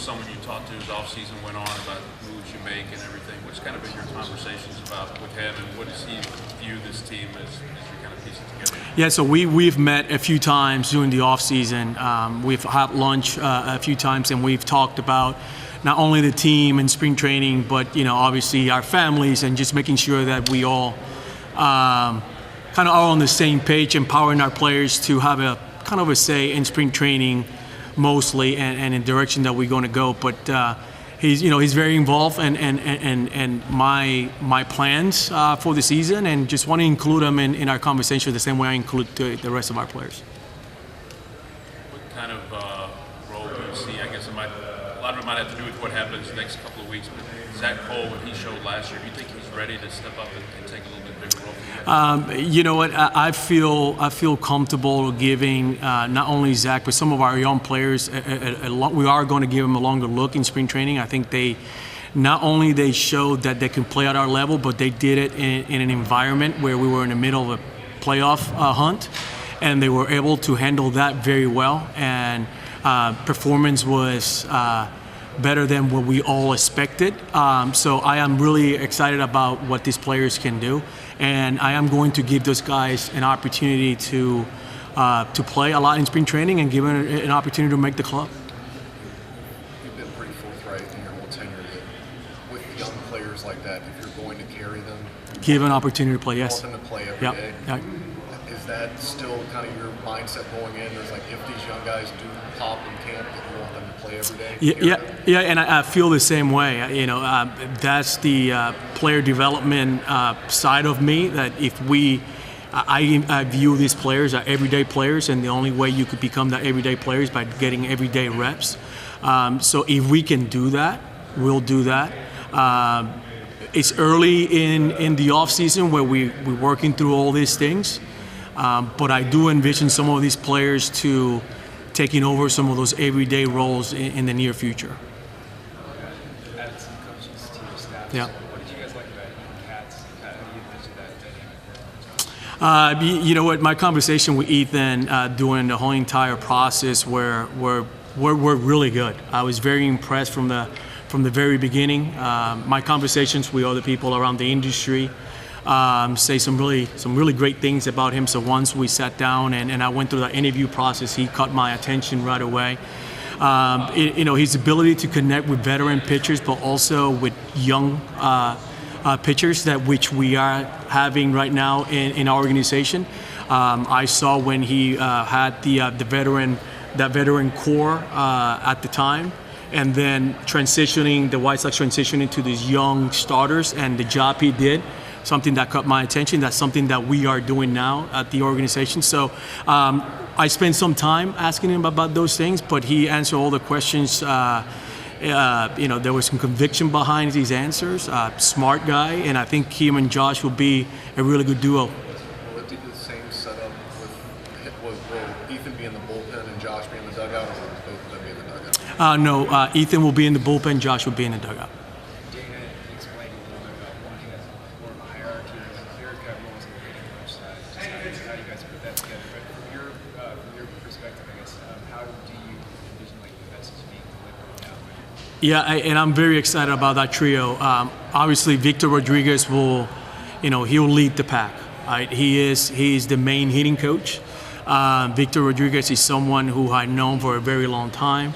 someone you talked to as off-season went on about moves you make and everything. What's kind of been your conversations about with him, and what does he view this team as you kind of piece it together? Yeah, so we've met a few times during the off-season. We've had lunch a few times, and we've talked about not only the team and spring training, but obviously our families, and just making sure that we all kind of are on the same page, empowering our players to have a kind of a say in spring training mostly, and in the direction that we're going to go. But he's very involved and my plans for the season, and just want to include him in our conversation the same way I include the rest of our players. What kind of role do you see? I guess a lot of it might have to do with what happens the next couple of weeks, but Zach Cole, what he showed last year, do you think he's ready to step up and take a little bit bigger role? You know what? I feel comfortable giving not only Zach, but some of our young players. We are going to give them a longer look in spring training. I think they showed that they can play at our level, but they did it in an environment where we were in the middle of a playoff hunt, and they were able to handle that very well. And performance was better than what we all expected. So I am really excited about what these players can do, and I am going to give those guys an opportunity to play a lot in spring training and give them an opportunity to make the club. You've been pretty forthright in your whole tenure that with young players like that, if you're going to carry them, give an opportunity to play. Yes. Want them to play every day. Yep. Is that still kind of your mindset going in? There's like, if these young guys do pop in camp, that you want them to play every day? Yeah, and I feel the same way. That's the player development side of me. That if I view these players as everyday players, and the only way you could become that everyday player is by getting everyday reps. So if we can do that, we'll do that. It's early in the off season where we're working through all these things, but I do envision some of these players to taking over some of those everyday roles in the near future. Added some coaches to your staff. Yeah. What did you guys like about Ethan Katz? How do you envision that dynamic? You know what? My conversation with Ethan during the whole entire process were really good. I was very impressed from the very beginning. My conversations with other people around the industry say some really great things about him. So once we sat down and I went through the interview process, he caught my attention right away. His ability to connect with veteran pitchers, but also with young pitchers, which we are having right now in our organization. I saw when he had the veteran core at the time, and then the White Sox transitioning to these young starters, and the job he did, something that caught my attention. That's something that we are doing now at the organization. So I spent some time asking him about those things, but he answered all the questions. There was some conviction behind his answers. Smart guy, and I think him and Josh will be a really good duo. Will it be the same setup will Ethan be in the bullpen and Josh be in the dugout, or will both of them be in the dugout? No, Ethan will be in the bullpen, Josh will be in the dugout. Dana explained a little bit about wanting more of a hierarchy and a clear cut roles on the hitting coach side. Just how you guys put that together. But from your perspective, I guess, how do you envision like the message being delivered now? Yeah, and I'm very excited about that trio. Obviously, Victor Rodriguez he'll lead the pack. Right? He is the main hitting coach. Victor Rodriguez is someone who I've known for a very long time.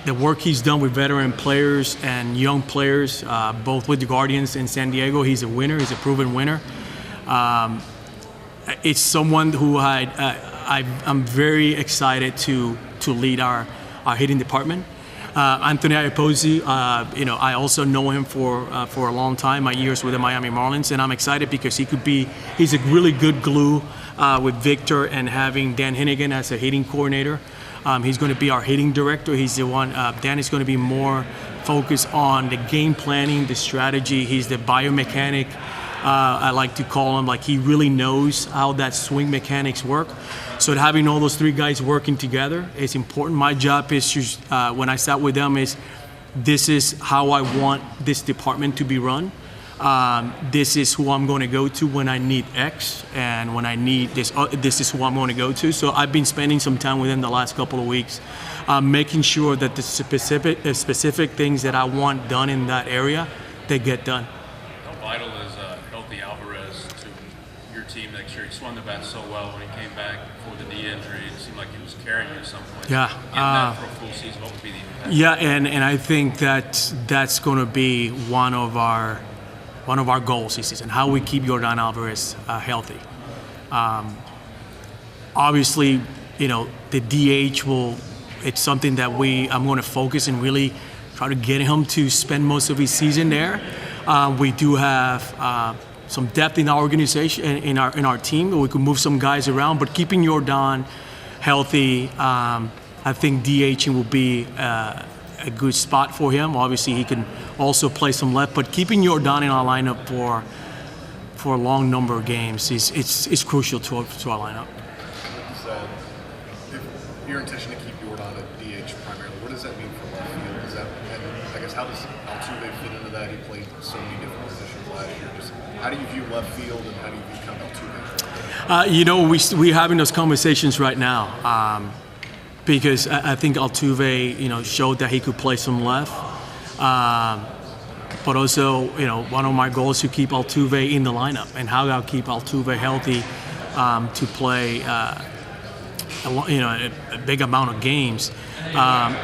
The work he's done with veteran players and young players, both with the Guardians in San Diego, he's a winner. He's a proven winner. It's someone who I'm very excited to lead our hitting department. Anthony Iapozzi, I also know him for a long time, my years with the Miami Marlins, and I'm excited because he's a really good glue with Victor, and having Dan Hennigan as a hitting coordinator. He's going to be our hitting director. He's the one. Dan is going to be more focused on the game planning, the strategy. He's the biomechanic, I like to call him. Like, he really knows how that swing mechanics work. So having all those three guys working together is important. My job is to, when I sat with them, this is how I want this department to be run. This is who I'm going to go to when I need X, and when I need this, this is who I'm going to go to. So I've been spending some time with him the last couple of weeks, making sure that the specific things that I want done in that area, they get done. How vital is healthy Alvarez to your team next year? He swung the bat so well when he came back for the knee injury. It seemed like he was carrying you at some point. Yeah. Getting that for a full season, what would be the impact? Yeah, and I think that's going to be one of our goals this season. How we keep Yordan Alvarez healthy. Obviously, the DH will. It's something that I'm going to focus and really try to get him to spend most of his season there. We do have some depth in our organization, in our team. We can move some guys around, but keeping Yordan healthy, I think DHing will be a good spot for him. Obviously, he can also play some left, but keeping Yordan in our lineup for a long number of games is crucial to our lineup. If your intention to keep Yordan at DH primarily, what does that mean for left field? And I guess how does Altuve fit into that? He played so many different positions last year. Just how do you view left field, and how do you view kind of Altuve? We're having those conversations right now because I think Altuve, showed that he could play some left. But also, one of my goals is to keep Altuve in the lineup, and how I'll keep Altuve healthy to play, a big amount of games.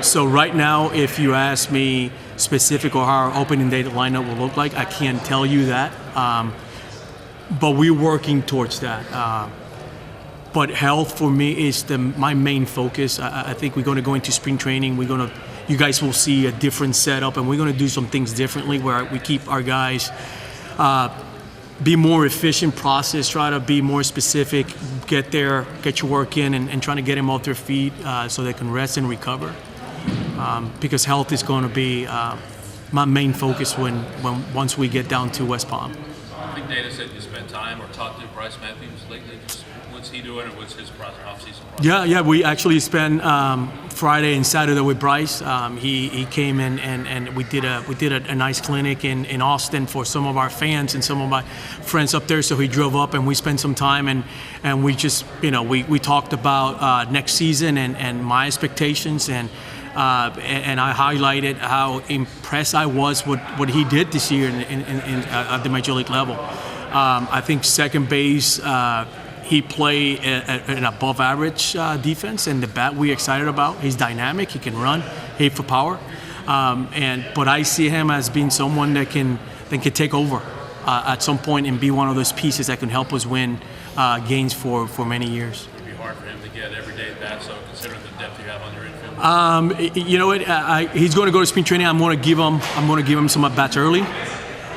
So right now, if you ask me specific or how our opening day lineup will look like, I can't tell you that. But we're working towards that. But health for me is my main focus. I think we're going to go into spring training. You guys will see a different setup, and we're going to do some things differently where we keep our guys be more efficient process, try to be more specific, get your work in, and trying to get them off their feet so they can rest and recover. Because health is going to be my main focus once we get down to West Palm. I think Dana said you spent time or talked to Bryce Matthews lately. What's he doing, and what's his off-season process? Yeah, we actually spent Friday and Saturday with Bryce. He came in and we did a nice clinic in Austin for some of our fans and some of my friends up there. So he drove up and we spent some time and we just we talked about next season and my expectations and I highlighted how impressed I was with what he did this year at the major league level. I think second base. He played an above-average defense, and the bat we're excited about. He's dynamic. He can run, hit for power, but I see him as being someone that can take over at some point and be one of those pieces that can help us win games for many years. It'd be hard for him to get everyday bat, so considering the depth you have on your infield. You know what? He's going to go to spring training. I'm going to give him some at bats early,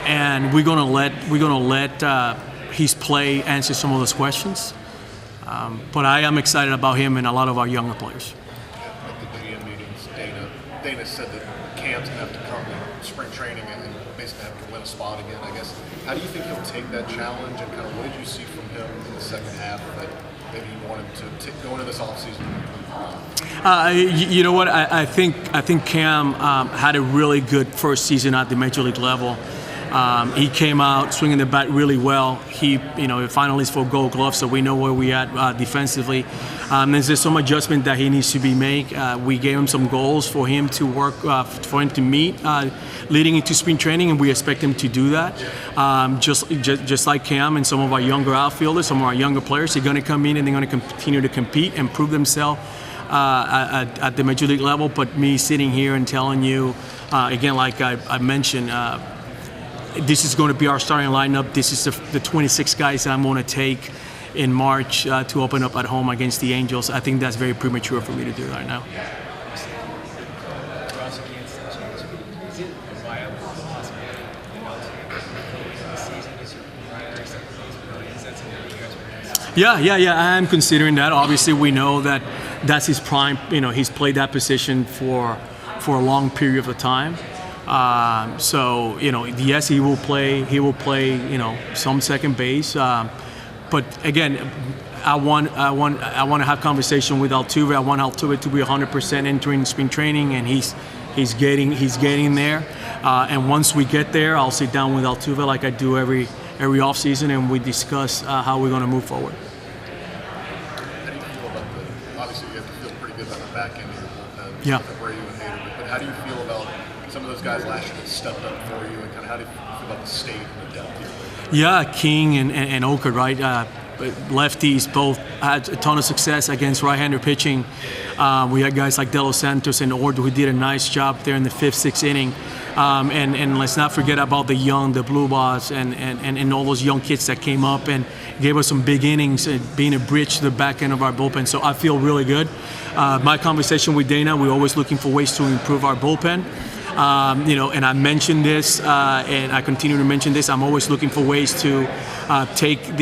and we're going to let. His play answer some of those questions. But I am excited about him and a lot of our younger players. At the GM meetings, Dana said that Cam's going to have to come to spring training and basically have to win a spot again, I guess. How do you think he'll take that challenge, and kind of what did you see from him in the second half that maybe you wanted to go into this offseason? You know what? I think Cam had a really good first season at the major league level. He came out swinging the bat really well. He, finalists for Gold Glove, so we know where we at defensively. There's some adjustment that he needs to be made. We gave him some goals for him to work, for him to meet, leading into spring training, and we expect him to do that. Just like Cam and some of our younger outfielders, some of our younger players, they're going to come in and they're going to continue to compete and prove themselves at the major league level. But me sitting here and telling you, again, like I mentioned. This is going to be our starting lineup. This is the 26 guys that I'm going to take in March to open up at home against the Angels. I think that's very premature for me to do right now. Yeah. I am considering that. Obviously, we know that that's his prime. He's played that position for a long period of time. So yes, he will play. Some second base. But again, I want to have conversation with Altuve. I want Altuve to be 100% entering spring training, and he's getting there. And once we get there, I'll sit down with Altuve like I do every offseason, and we discuss how we're going to move forward. How do you feel about obviously you have to feel pretty good about the back end of your bullpen. Yeah. Correa and Hader. But how do you feel about some of those guys last year that stepped up for you, and kind of how do you feel about the state and the depth here? Yeah, King and Oker, right? Lefties both had a ton of success against right-hander pitching. We had guys like De Los Santos and Ord who did a nice job there in the 5th, 6th inning. And let's not forget about the young, the Blue Balls, and all those young kids that came up and gave us some big innings, being a bridge to the back end of our bullpen. So I feel really good. My conversation with Dana, we're always looking for ways to improve our bullpen. And I mentioned this, and I continue to mention this. I'm always looking for ways to take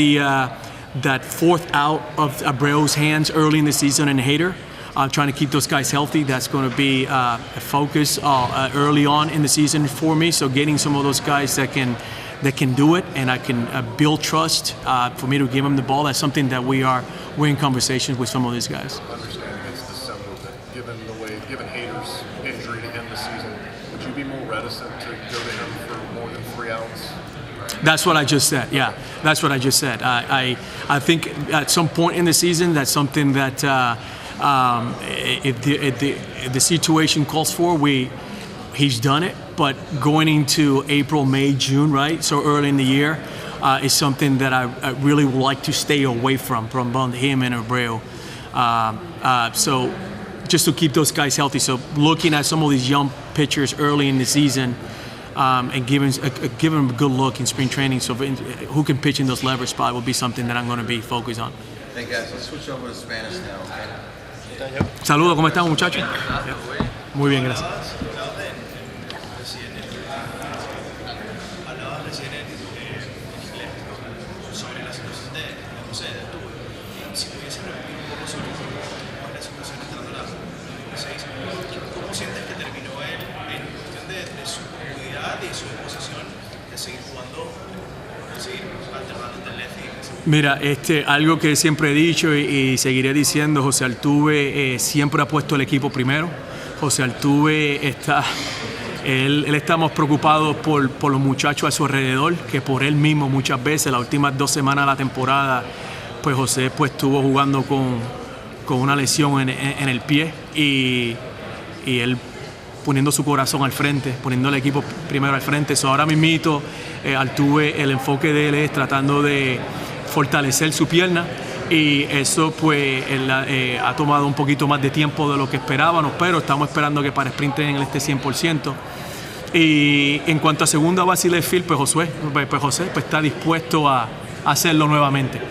that 4th out of Abreu's hands early in the season and Hader. Trying to keep those guys healthy. That's going to be a focus early on in the season for me. So getting some of those guys that can do it, and I can build trust for me to give them the ball. That's something that we're in conversations with some of these guys. I understand against December that given Hader's injury to end the season, would you be more reticent to go to him for more than 3 outs? That's what I just said. Yeah, that's what I just said. I think at some point in the season, that's something that if the situation calls for, he's done it. But going into April, May, June, right? So early in the year is something that I really would like to stay away from both him and Abreu. So just to keep those guys healthy. So looking at some of these young pitchers early in the season. And give him a good look in spring training. So who can pitch in those leverage spots will be something that I'm going to be focused on. Hey guys, let's switch over to Spanish now, okay? Saludos, ¿cómo están muchachos? Muy bien, gracias. Hablabas recién en inglés sobre la situación de José de Altuve. Si pudiese repetir un poco sobre cómo es la situación entrando a la 6, ¿cómo sientes que terminó él en cuestión de su comodidad y su disposición de seguir jugando, es decir, alternando entre left y segundo? Mira, algo que siempre he dicho y seguiré diciendo, José Altuve siempre ha puesto el equipo primero. José Altuve él está más preocupado por los muchachos a su alrededor que por él mismo muchas veces. Las últimas 2 semanas de la temporada, pues José estuvo jugando con una lesión en el pie y él poniendo su corazón al frente, poniendo el equipo primero al frente. Ahora mismito, Altuve, el enfoque de él es tratando de fortalecer su pierna y eso pues ha tomado un poquito más de tiempo de lo que esperábamos, pero estamos esperando que para sprint training él esté 100%. Y en cuanto a segunda base y left field, pues José está dispuesto a hacerlo nuevamente.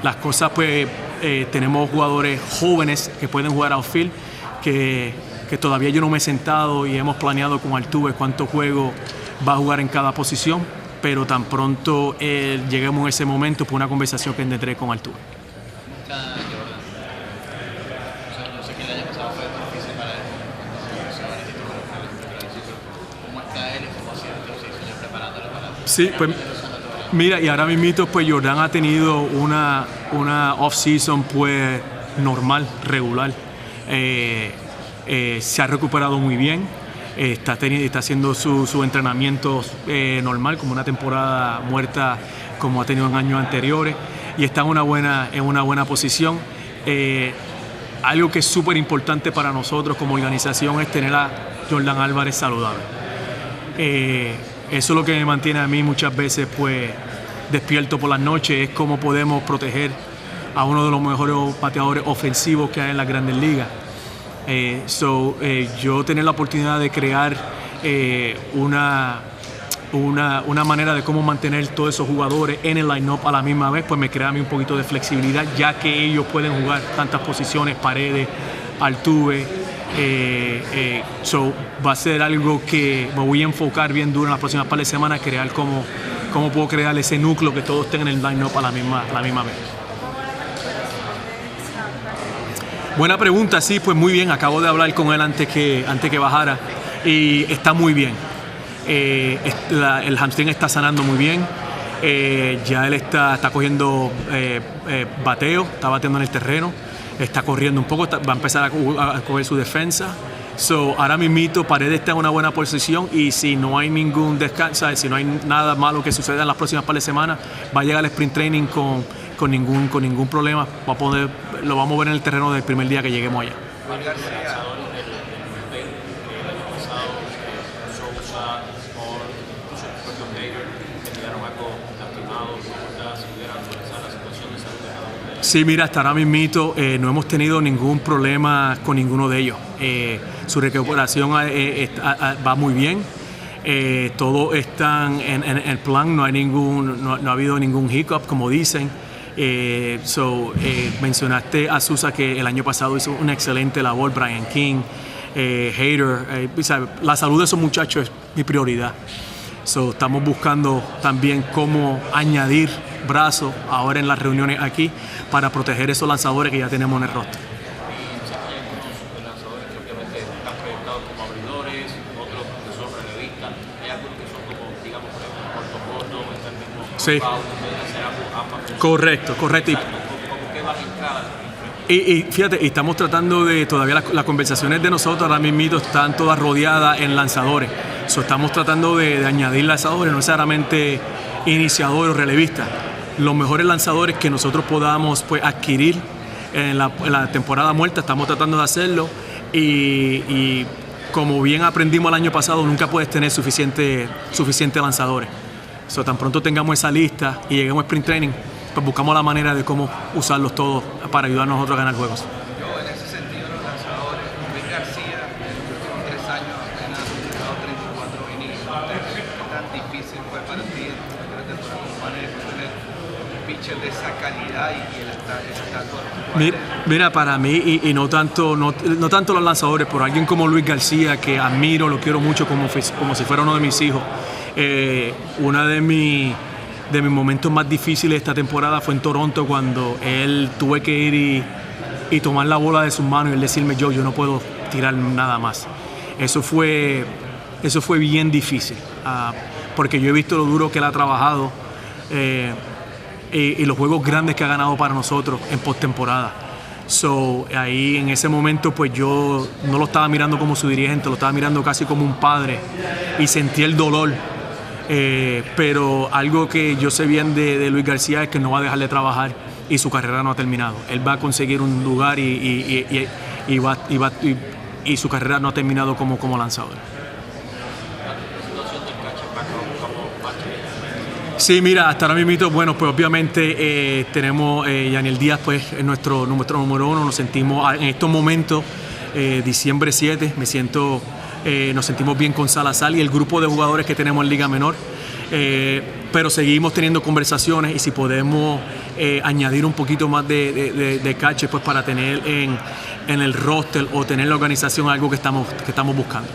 Las cosas pues tenemos jugadores jóvenes que pueden jugar outfield que todavía yo no me he sentado y hemos planeado con Altuve cuánto juego va a jugar en cada posición, pero tan pronto lleguemos a ese momento, pues una conversación que tendré con Altuve. Yo sé que el año pasado fue difícil para él, ¿cómo está él y cómo ha sido el preparándolo para? Sí, pues mira, y ahora mismito pues Jordan ha tenido una off-season pues normal, regular. Se ha recuperado muy bien. Está haciendo su entrenamiento normal, como una temporada muerta como ha tenido en años anteriores, y está en una buena posición. Algo que es súper importante para nosotros como organización es tener a Jordan Álvarez saludable. Eso es lo que me mantiene a mí muchas veces pues despierto por las noches, es cómo podemos proteger a uno de los mejores bateadores ofensivos que hay en las Grandes Ligas. Yo tener la oportunidad de crear una manera de cómo mantener todos esos jugadores en el line-up a la misma vez, pues me crea a mí un poquito de flexibilidad, ya que ellos pueden jugar tantas posiciones, Paredes, Altuve. Va a ser algo que me voy a enfocar bien duro en las próximas par de semanas, crear cómo puedo crear ese núcleo que todos tengan el line-up a la misma vez. Buena pregunta, sí, pues muy bien. Acabo de hablar con él antes que bajara y está muy bien. El hamstring está sanando muy bien. Ya él está cogiendo bateo, está bateando en el terreno, está corriendo un poco, va a empezar a coger su defensa. Ahora mismito Paredes está en una buena posición y si no hay ningún descanso, si no hay nada malo que suceda en las próximas par de semanas, va a llegar al sprint training con ningún problema. Lo vamos a ver en el terreno del primer día que lleguemos allá. Juan García. El año pasado, Sousa, Paul, incluso el propio Hader, terminaron algo lastimados. ¿Cómo está? Si pudiera actualizar la situación de salud de cada uno de ellos. Sí, mira, hasta ahora mismito no hemos tenido ningún problema con ninguno de ellos. Su recuperación va muy bien. Todos están en el plan, no ha habido ningún hiccup, como dicen. Mencionaste a Sousa, que el año pasado hizo una excelente labor, Brian King, Hader. La salud de esos muchachos es mi prioridad. Estamos buscando también cómo añadir brazos ahora en las reuniones aquí para proteger esos lanzadores que ya tenemos en el roster. Los lanzadores que obviamente están proyectados como abridores, otros que son relevistas, hay algunos que son como, digamos, por ejemplo, corto, está el mismo Sí. Pau, hacer ambas. Correcto. ¿Cómo que vas a entrar? Y fíjate, estamos tratando de, todavía las conversaciones de nosotros ahora mismo están todas rodeadas en lanzadores. Estamos tratando de añadir lanzadores, no necesariamente iniciadores o relevistas. Los mejores lanzadores que nosotros podamos pues, adquirir en la temporada muerta, estamos tratando de hacerlo. Y como bien aprendimos el año pasado, nunca puedes tener suficiente lanzadores. Tan pronto tengamos esa lista y lleguemos a sprint training, pues buscamos la manera de cómo usarlos todos para ayudarnos a nosotros a ganar juegos. Yo, en ese sentido, los lanzadores, Luis García, en los últimos 3 años apenas ha tirado 34 innings. ¿Qué tan difícil fue para ti en tu primera temporada como manager tener un pitcher de esa calidad y el estatus? Mira, para mí, y no tanto los lanzadores, pero alguien como Luis García, que admiro, lo quiero mucho como si fuera uno de mis hijos. Uno de mis momentos más difíciles de esta temporada fue en Toronto, cuando él tuve que ir y tomar la bola de sus manos y él decirme yo no puedo tirar nada más. Eso fue bien difícil, porque yo he visto lo duro que él ha trabajado y los juegos grandes que ha ganado para nosotros en postemporada. Ahí en ese momento pues yo no lo estaba mirando como su dirigente, lo estaba mirando casi como un padre y sentí el dolor. Pero algo que yo sé bien de Luis García es que no va a dejar de trabajar y su carrera no ha terminado. Él va a conseguir un lugar y su carrera no ha terminado como lanzador. Sí, mira, hasta ahora mismo, bueno, pues obviamente tenemos Yaniel Díaz, pues es nuestro número uno. Nos sentimos en estos momentos, diciembre 7, nos sentimos bien con Salazar y el grupo de jugadores que tenemos en Liga Menor, pero seguimos teniendo conversaciones y si podemos añadir un poquito más de catcher pues para tener en el roster o tener la organización algo que estamos buscando.